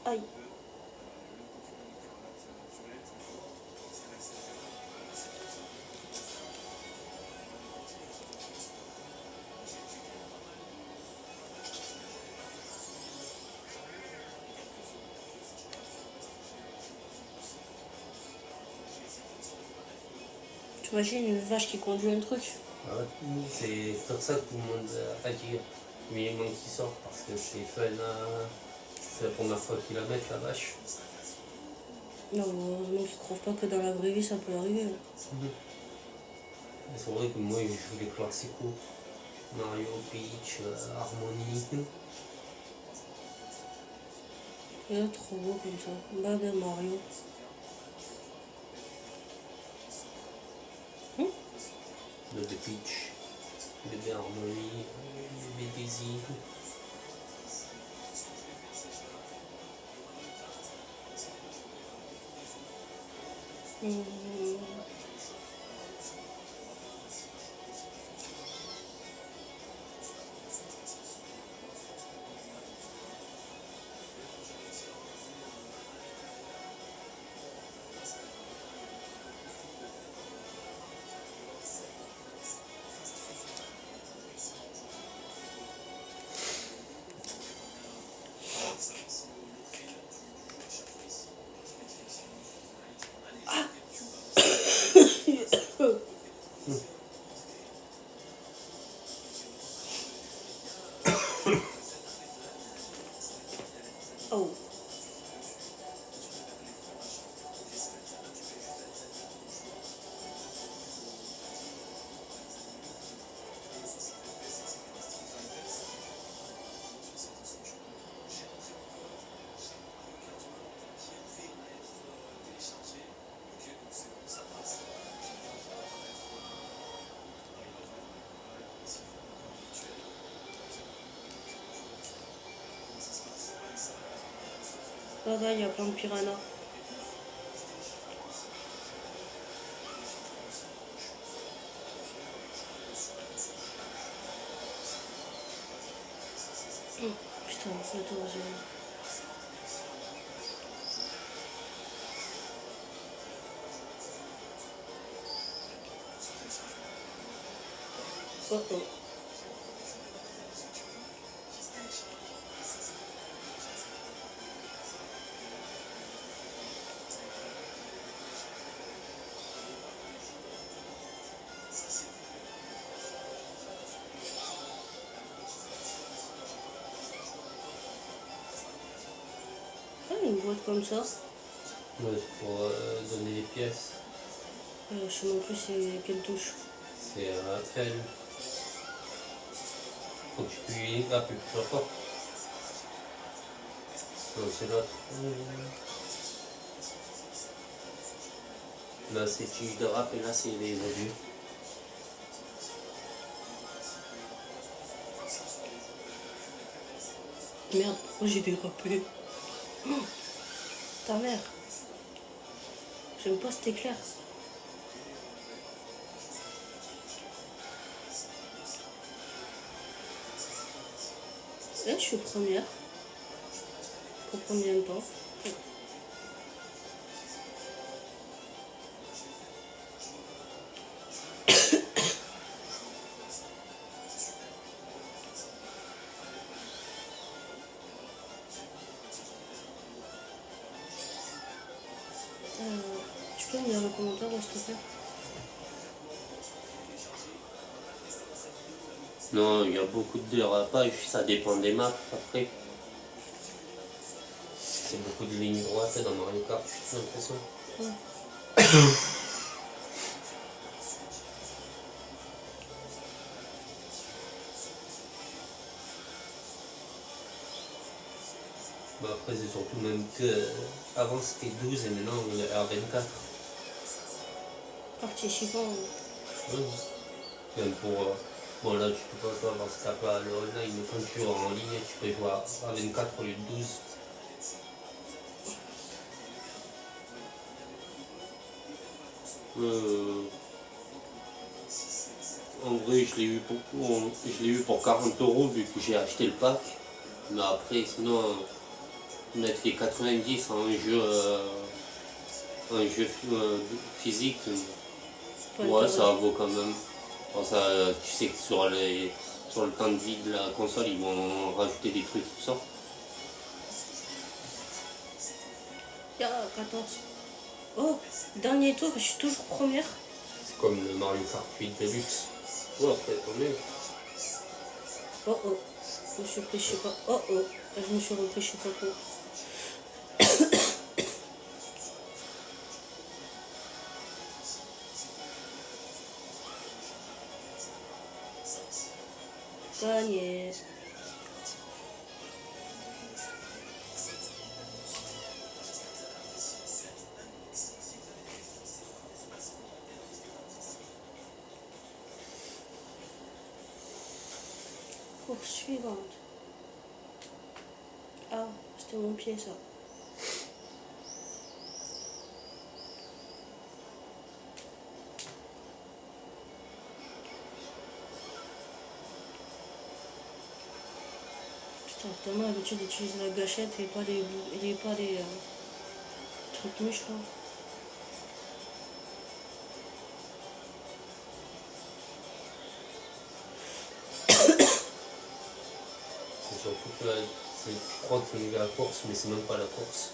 Aïe. T'imagines une vache qui conduit un truc? Ah ouais, c'est pour ça que tout le monde attire vivement qui sort, parce que c'est fun, c'est la première fois qu'ils la mettent, la vache. Non, heureusement qu'ils ne trouvent pas que dans la vraie vie ça peut arriver. C'est vrai que moi je joue les classicos, Mario, Peach, Harmony. Il est trop beau comme ça. Bah ben Mario. Bébé Peach, bébé Harmony, bébé Daisy. Oh. Là-bas, il y a plein de piranhas. Putain, le deuxième. Oh oh. Ah, une boîte comme ça. Ouais, c'est pour donner des pièces. Je sais non plus c'est quelle touche. C'est L. Faut que tu puisses. Ah, plus fort. Non, c'est l'autre. Là, c'est tige de rap et là, c'est les obus. Merde, pourquoi j'ai dérapé? Oh, ta mère. J'aime pas cet éclair. Là, je suis première. Pour combien de temps? Tu peux me dire le commentaire, s'il te plaît? Non, il y a beaucoup de dérapages, ça dépend des maps après. C'est beaucoup de lignes droites dans Mario Kart, j'ai l'impression. Bah après, c'est surtout même que avant c'était 12 et maintenant on est à 24. Participants. Même pour. Bon, là, tu peux pas toi parce que t'as pas le online, mais quand tu es en ligne, tu peux jouer à 24 au lieu de 12. En vrai, je l'ai eu pour 40 € vu que j'ai acheté le pack. Mais après, sinon, mettre les 90 en jeu physique, Pas ouais, intérêt. ça vaut quand même. Bon, ça, tu sais que sur le temps de vie de la console, ils vont rajouter des trucs, tout ça. Ya, 14. Oh, dernier tour, je suis toujours première. C'est comme le Mario Kart 8 Deluxe. Ouais, après, tant mieux. Oh oh, je me suis pris, je sais pas. Oh oh, je me suis repris, je sais pas quoi. Gagné. Course suivante. Ah, c'était mon pied ça. Putain, t'as tellement l'habitude d'utiliser la gâchette et pas les trucs mûches là. C'est surtout que là, tu crois que c'est la course, mais c'est même pas la course.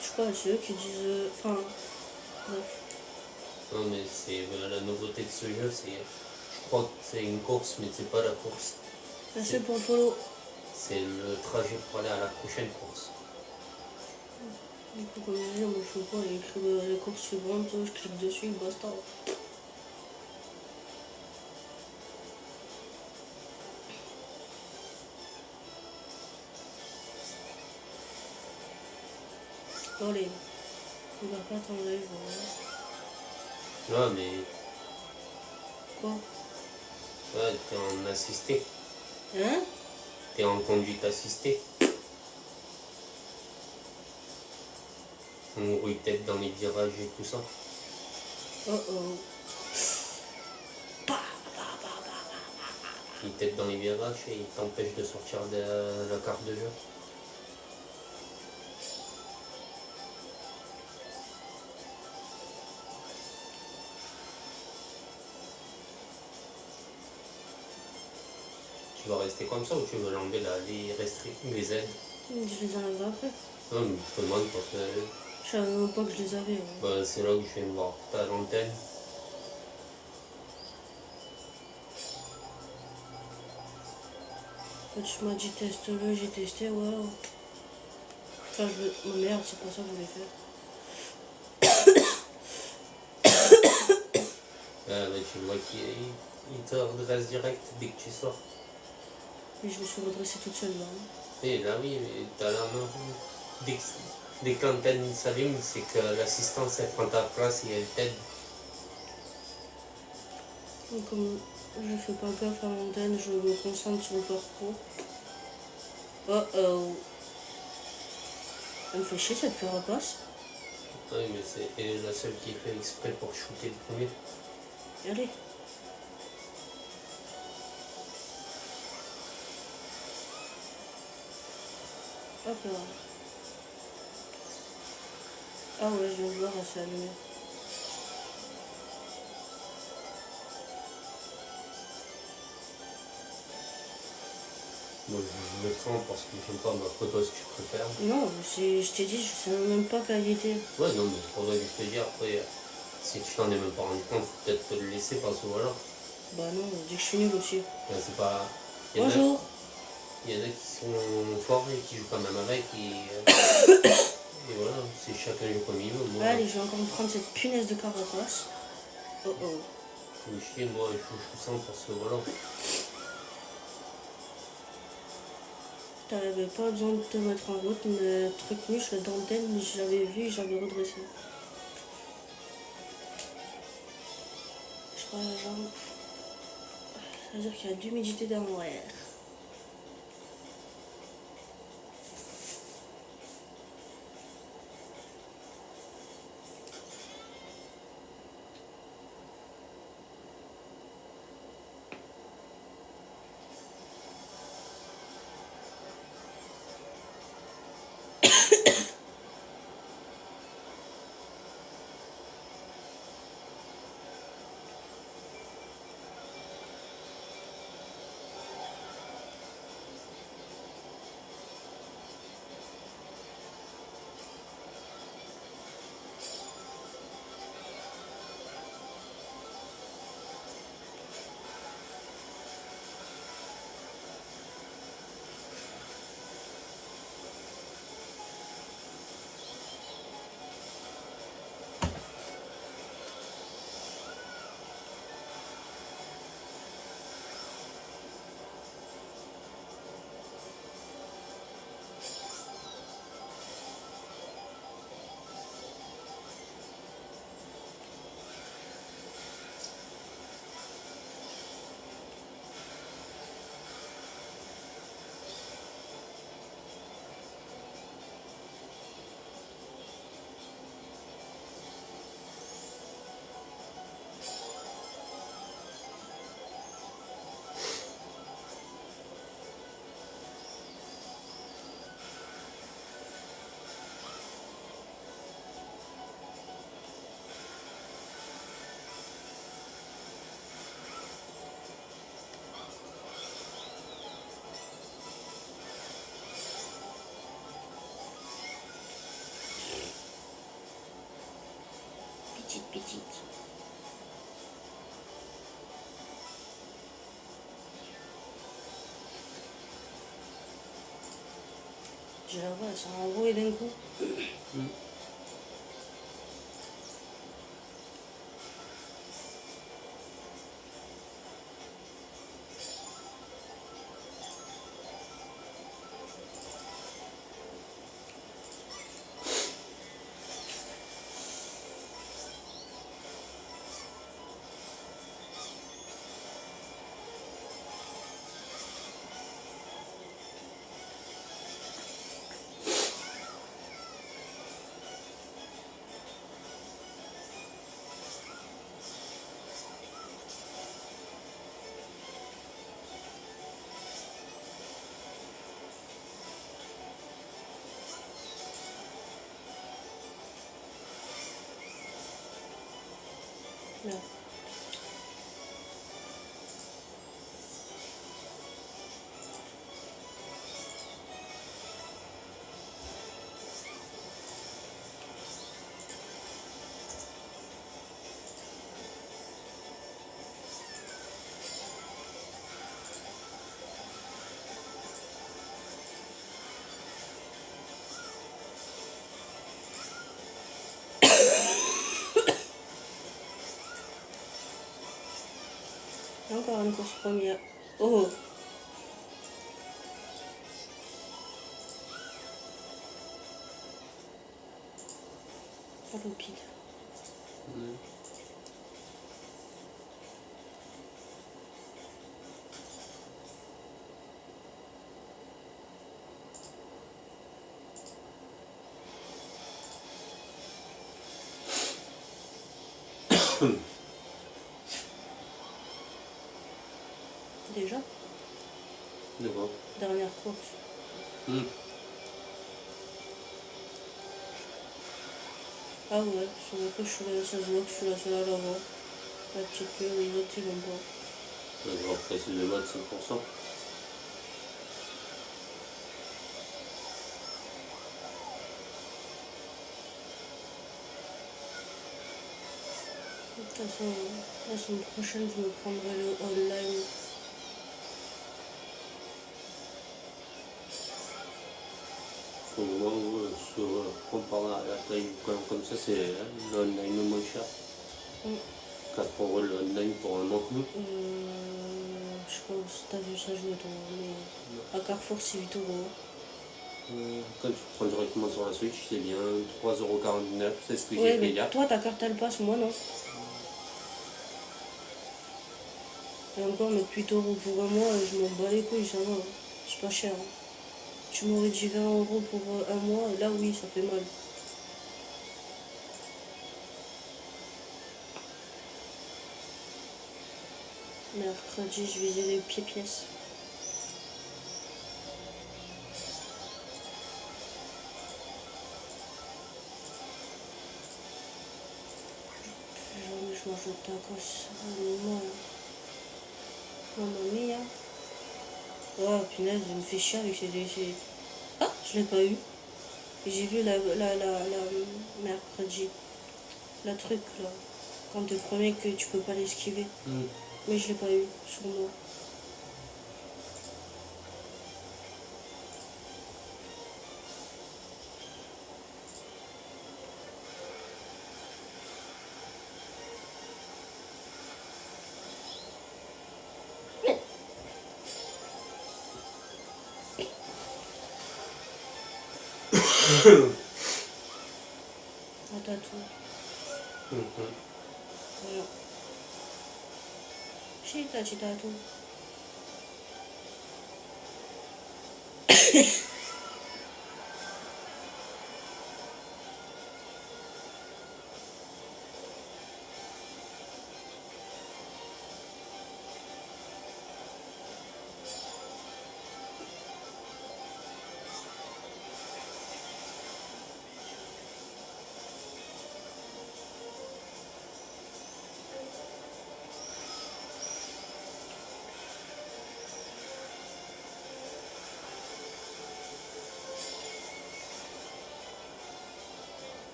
Je sais pas, c'est eux qui disent. Enfin, bref. Non, mais c'est la nouveauté de ce jeu, c'est. Je crois que c'est une course, mais c'est pas la course. Merci pour le follow. C'est le trajet pour aller à la prochaine course. Du coup, comme je disais, moi je fais pas, il écrit les courses suivantes, je clique dessus, basta. Bon, allez, on va pas ton live, voilà. Ouais, mais. Quoi? Ouais, t'es en assisté. Hein? T'es en conduite assistée. On rouille peut-être dans les virages et tout ça. Oh oh. Il t'aide dans les virages et il t'empêche de sortir de la carte de jeu. Tu vas rester comme ça ou tu veux l'enlever là, les aides? Je les enlèverai après. Non, mais je te demande parce que Je savais même pas que je les avais. Hein. bah, c'est là où je viens de voir ta l'antenne. Quand tu m'as dit teste-le, j'ai testé, ouais. Enfin, oh, merde, c'est pas ça que je voulais faire. Mais tu vois qu'il te redresse direct dès que tu sors. Mais je me suis redressée toute seule là. Hein. Et là oui, mais t'as la main. Dès que l'antenne s'allume, c'est que l'assistance elle prend ta place et elle t'aide. Donc, comme je fais pas gaffe à l'antenne, je me concentre sur le parcours. Oh oh. Elle me fait chier cette carapace. Oui, mais c'est la seule qui est fait exprès pour shooter le premier. Allez. Hop là. Ah ouais, je viens de voir, elle s'est allumée. Moi je le sens parce que j'aime pas ma photo si tu préfères. Non, je t'ai dit, je savais même pas qu'elle y était. Ouais, non, mais c'est pour ça que je te dis après, si tu t'en es même pas rendu compte, faut peut-être te le laisser parce que voilà. Bah non, on dit que je suis nulle aussi. C'est pas. Bonjour. Il y en a qui sont forts et qui jouent quand même avec et voilà, c'est chacun joue comme il veut. Moi, Allez, je vais encore me prendre cette punaise de carapace. Oh oh. je me chie, moi je sens parce que voilà. T'avais pas besoin de te mettre en route, mais le truc mûche, la dentelle, j'avais vu, j'avais redressé. Je crois la jambe. Ça veut dire qu'il y a de l'humidité dans l'air. petite. J'ai la voix, ça a enroué d'un coup. Là. Encore une course première. Oh! Pas rapide. Déjà? De quoi? Dernière course. Ah ouais, sur le coup, ça se voit que je suis la seule à l'avoir. La petite queue, les autres, ils l'ont pas. Je vais précisément de 5%. De toute façon, la semaine prochaine, je me prendrai le online. Au moment où on parle à la taille comme ça, c'est l'online le moins cher. 4 € le online pour un an. Je sais pas où t'as vu ça jouer toi, mais à Carrefour c'est 8 euros. Quand tu prends directement sur la Switch, c'est bien 3,49 €, c'est ce que j'ai Ouais, fait mais hier. toi ta carte elle passe, moi non. Et encore mettre 8 euros pour un mois, je m'en bats les couilles, ça va. C'est pas cher. Tu m'aurais dit 20 euros pour un mois, là oui, ça fait mal. Mercredi, je visais les pieds-pièces. Jamais je mange de tacos. Mamma mia. Oh punaise, il me fait chier avec ces... Ah, je l'ai pas eu. J'ai vu la mercredi. La truc là. Quand te promet que tu peux pas l'esquiver. Mais je l'ai pas eu sur moi. À ta tour. Voilà. Chita, chita, tout.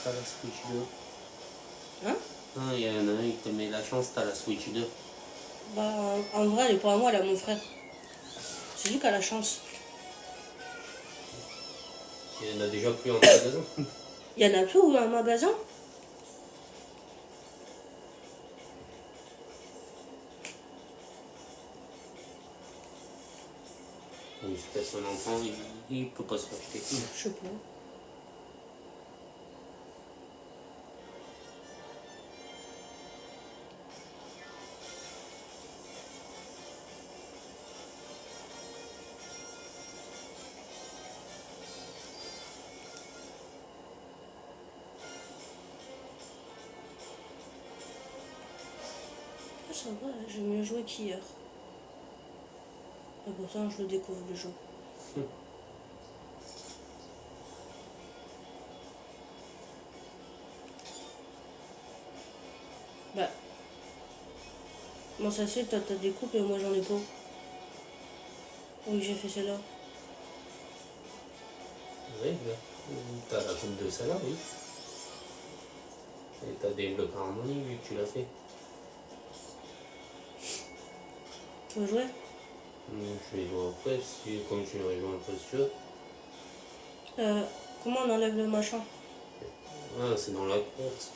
t'as la Switch 2. Hein? Ah, il y en a un, il te met la chance, t'as la Switch 2. Bah, en vrai, elle est pas à moi, elle est à mon frère. C'est lui qui a la chance. Il y en a déjà plus en magasin. Il y en a plus ou un magasin? Jusqu'à son enfant, il peut pas se l'acheter. Je sais pas. Ah, ça va, j'ai mieux joué qu'hier. Et pourtant, je le découvre le jeu. Bah. Moi, ça c'est, toi t'as des coupes et moi j'en ai pas. Oui, j'ai fait celle-là. Oui, là. T'as la coupe de celle-là, oui. Et t'as débloqué harmonie vu que tu l'as fait. Tu veux jouer? Je vais jouer après, comme tu l'aurais joué un peu si tu veux. Comment on enlève le machin? Ah, c'est dans la course.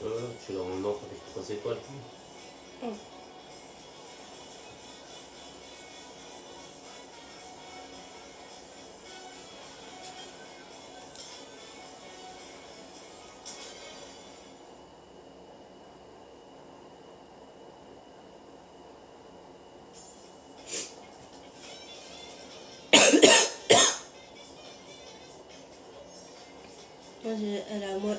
Voilà, tu l'as en or avec 3 étoiles. Vas-y, elle est à moi.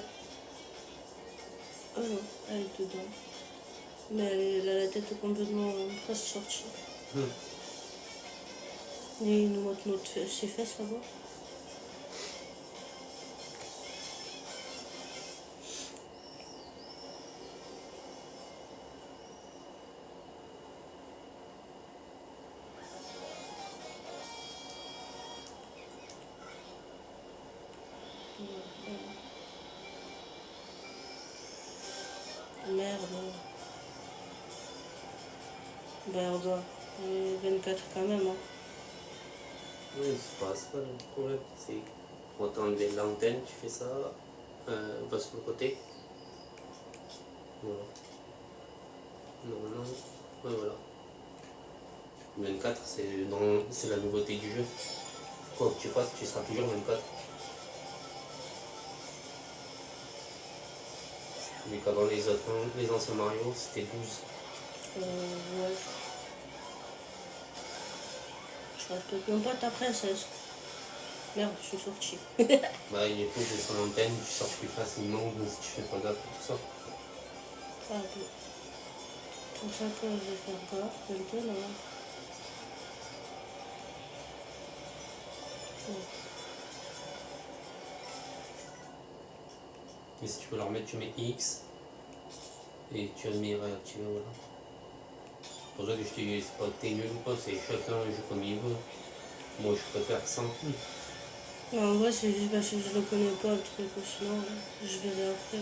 Oh non, elle est dedans. Mais elle a la tête complètement presque sortie. Et il nous montre ses fesses là-bas. Merde. Merde. 24 quand même. Hein. Oui, c'est pas le problème. C'est pour t'enlever l'antenne, tu fais ça, va sur le côté. Voilà. Normalement, ouais, voilà. 24, c'est la nouveauté du jeu. Quoi que tu fasses, tu seras toujours 24. Vu qu'avant les anciens Mario, c'était 12. Ouais. Je respecte même pas ta princesse. Merde, je suis sortie. Bah, il est plus de son antenne, tu sors plus facilement si tu fais pas gaffe et tout ça. Ah, bon. Pour ça que je vais faire gaffe maintenant. Et si tu veux leur mettre, tu mets X et tu as mis réactiver, voilà. C'est pour ça que je te dis, c'est pas que t'es nul ou pas, c'est chacun joue comme il veut. Moi je préfère ça. Non, en vrai, c'est juste parce que je le connais pas le truc, sinon je verrai après.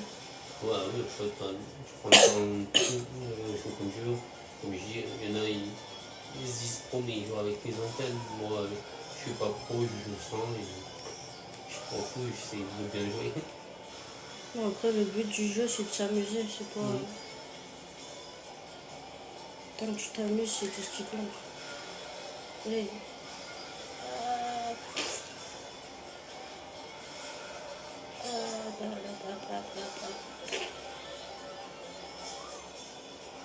Ouais, oui, je sais pas, tu prends le temps, joue comme tu veux. Comme je dis, il y en a, ils se disent pro, mais ils jouent avec les antennes. Moi, je suis pas pro, je joue sans et je m'en fous, j'essaie de bien jouer. Non, après, le but du jeu, c'est de s'amuser, c'est pas. Tant que tu t'amuses, c'est tout ce qui compte. Allez.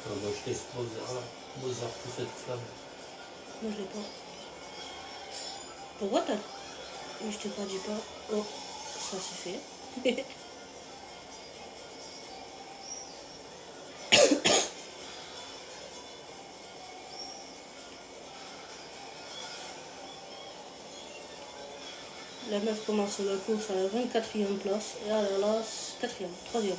Moi, je laisse Bowser tout cette flamme. Moi, je l'ai pas. Pourquoi t'as. Mais je t'ai pas dit pas. Oh, ça c'est fait. La meuf commence la course à la 24e place. Et alors là, 4e, 3e.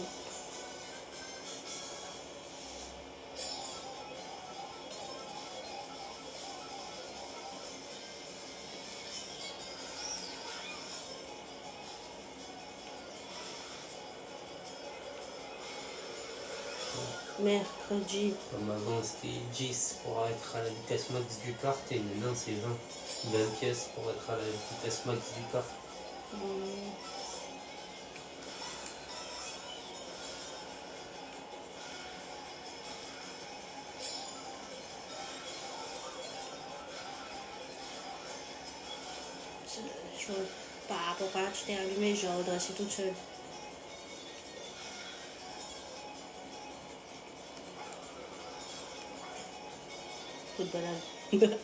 Mercredi. Comme avant, c'était 10 pour être à la vitesse max du kart et maintenant c'est 20 pièces pour être à la vitesse max du kart. Je vois pas pourquoi tu t'es allumé, je vais redresser toute seule. Coup de balade.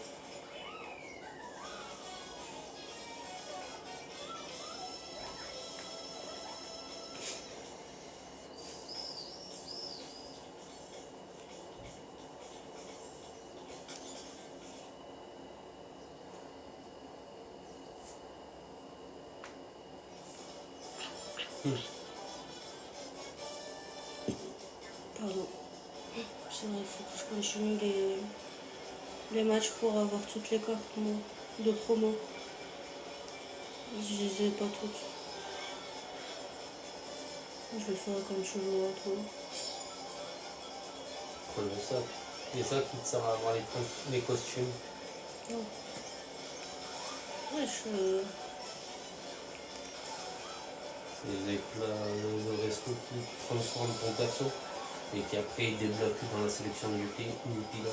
Pardon. C'est vrai, il faut que je continue les matchs pour avoir toutes les cartes de promo. Je les ai pas toutes. Je vais faire comme je veux à toi. Prendre le sac. Les sacs qui te servent à avoir les costumes. Non. Ouais, Le resto qui transforme ton perso et qui après il débloque dans la sélection du pilote.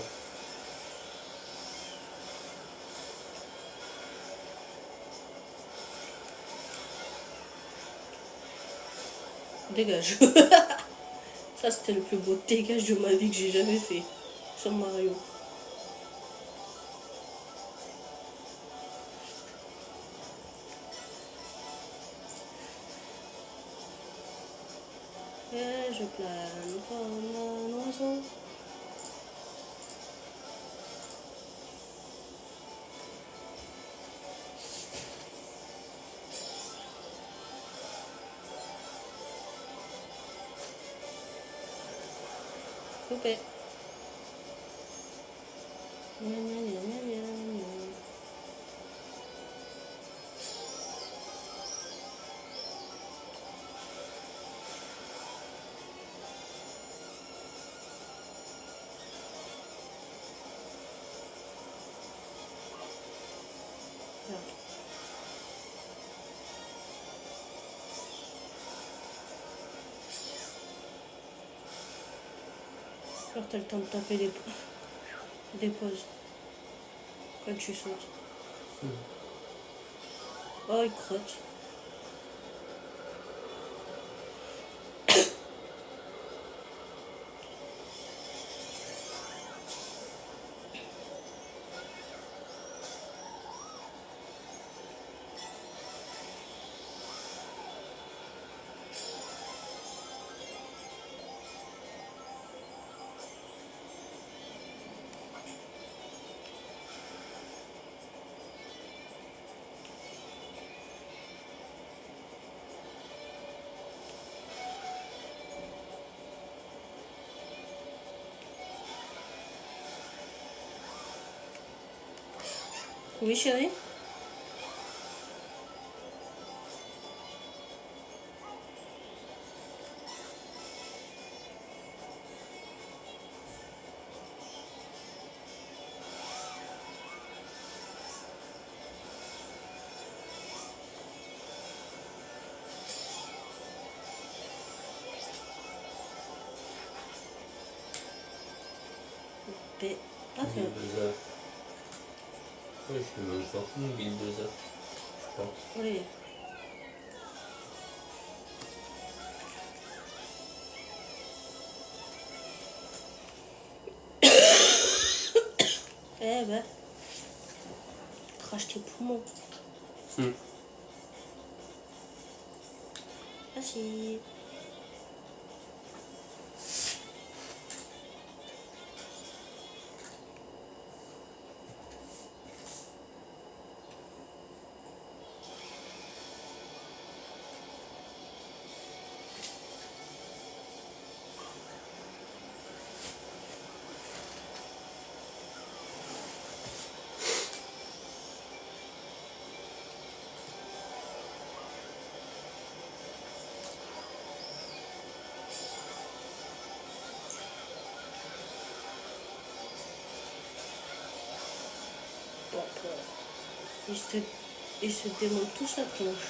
Dégage. Ça, c'était le plus beau dégage de ma vie que j'ai jamais fait. Sur Mario. Et je plane comme un oiseau. Coupé. Gna gna gna gna gna gna. Voilà. Alors t'as le temps de taper des pauses quand tu sautes. Oh, il crotte. Oui, chérie? Ah, Bill 2 heures. Oui, je mange pas. Bill 2 heures. Je crois. oui. Eh ben, crache tes poumons. Merci. Ils se démontent tous la tronche.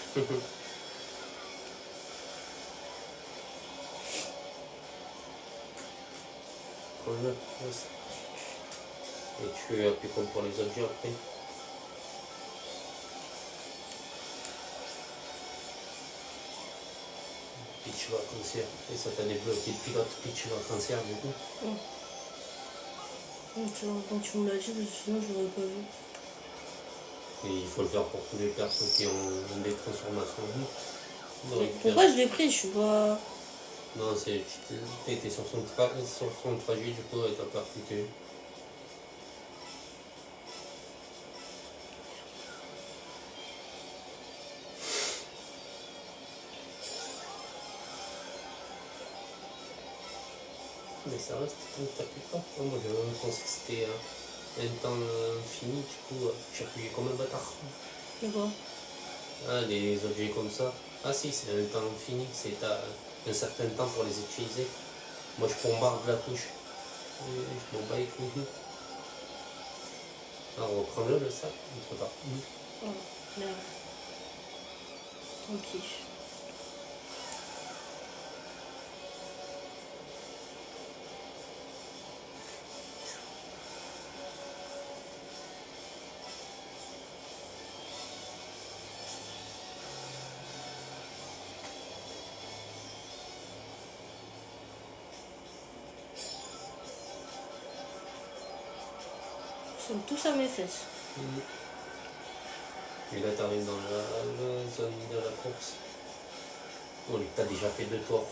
Voilà. Et tu appuies comme pour les objets après. Puis tu vas cancer. Et ça t'a débloqué le pilote, puis tu vas cancer du coup. Quand tu me l'as dit, parce que sinon je l'aurais pas vu. Et il faut le faire pour tous les persos qui ont des transformations. Pourquoi je l'ai pris? Je suis pas. Non, c'est tu étais sur son trajet, du coup, elle t'a percuté. Mais ça reste tant que t'appuies pas. Moi, je pensais que c'était un temps fini, du coup, tu appuyais comme un bâtard. D'accord. Ah, les objets comme ça. Ah si, c'est un temps fini, c'est un certain temps pour les utiliser. Moi, je bombarde la touche. Je m'en bats les couilles. Alors, reprends-le, le sac, trop tard. Oh, merde. Tant pis. Ils sont tous à mes fesses. Et là, t'arrives dans la zone de la course. Oh, t'as déjà fait 2 tours.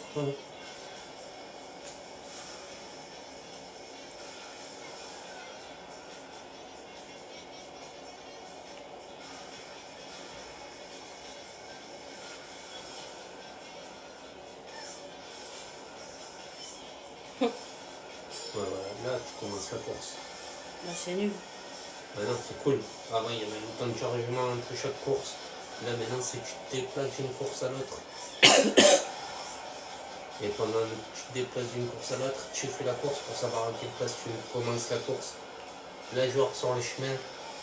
Voilà, là, tu commences la course. Bah, c'est nul. Maintenant, c'est cool. Avant, il y avait un temps de chargement entre chaque course. Là, maintenant, c'est que tu te déplaces d'une course à l'autre. Et pendant que tu te déplaces d'une course à l'autre, tu fais la course pour savoir à quelle place tu commences la course. Là, genre sur le chemin,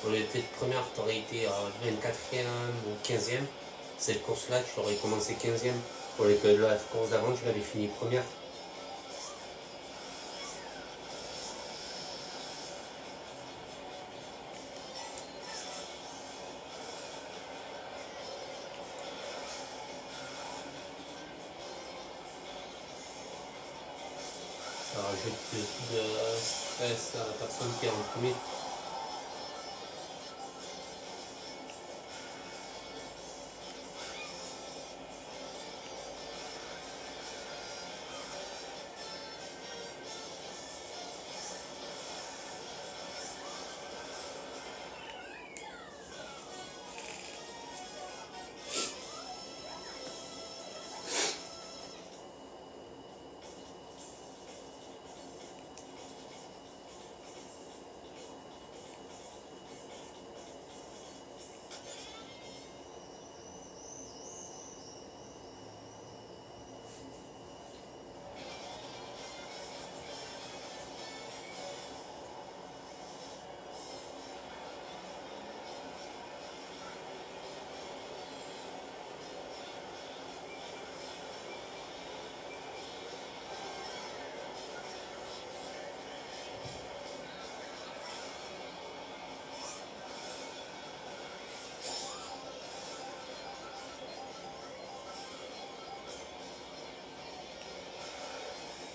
au lieu d'être première, tu aurais été à 24e ou 15e. Cette course-là, tu l'aurais commencé 15e. Pour que la course d'avant, tu l'avais fini première. Ça rajoute plus de stress à la personne qui est en premier.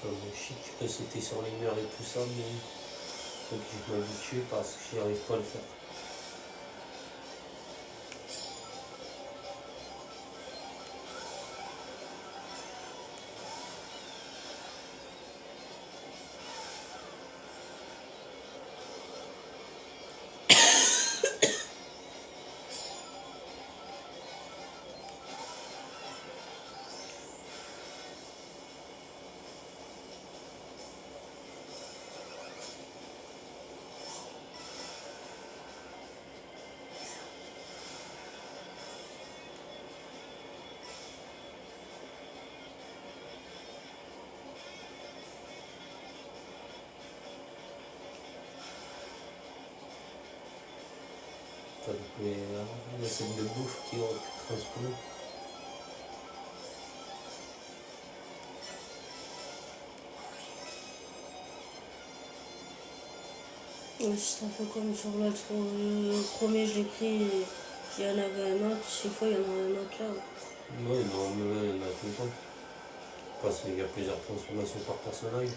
Comme je sais que tu peux sauter sur les murs et tout ça, mais il faut que je m'habitue parce que j'y arrive pas à le faire. tous les scènes de bouffe qui ont pu transposer. Ouais, c'est un peu comme sur l'autre. Le premier, je l'ai pris, il y en avait un autre. 6 fois, il y en a un autre là. Ouais, normalement, il y en a tout le temps. Parce qu'il y a plusieurs transformations par personnage.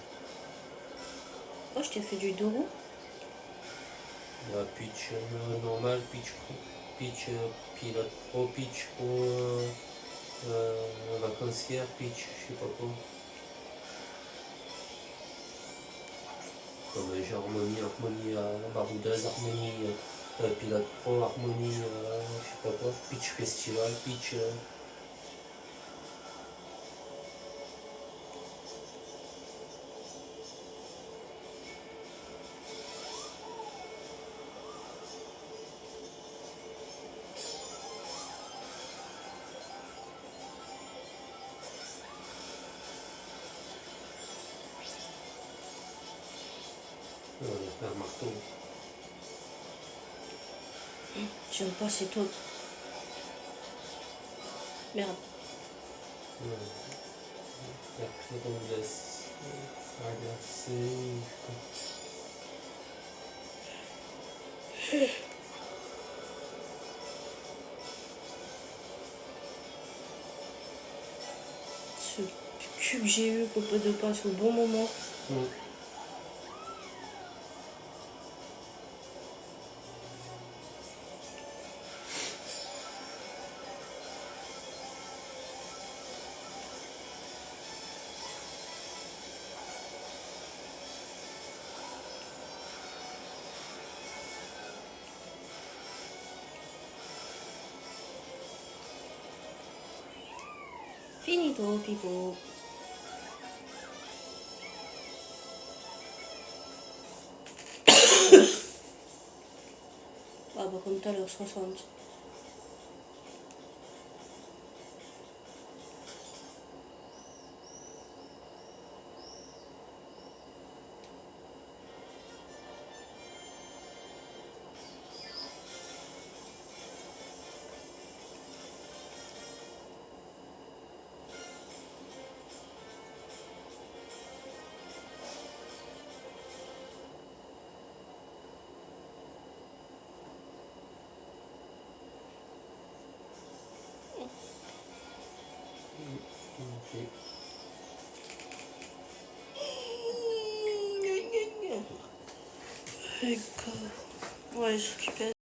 Oh, je t'ai fait du Doro. Il y a Peach normal, Peach pilote pro, Peach pro vacancière, Peach je sais pas quoi. Comme genre Harmonie baroudeuse, Harmonie pilote pro, Harmonie je sais pas quoi, Peach festival, Peach. Un marteau. J'aime pas cet autre. Merde. Ce cul que j'ai eu, qu'on peut de passe au bon moment. Finito, pipo. Ah bah comme tout à l'heure, 60. Ouais, je récupère.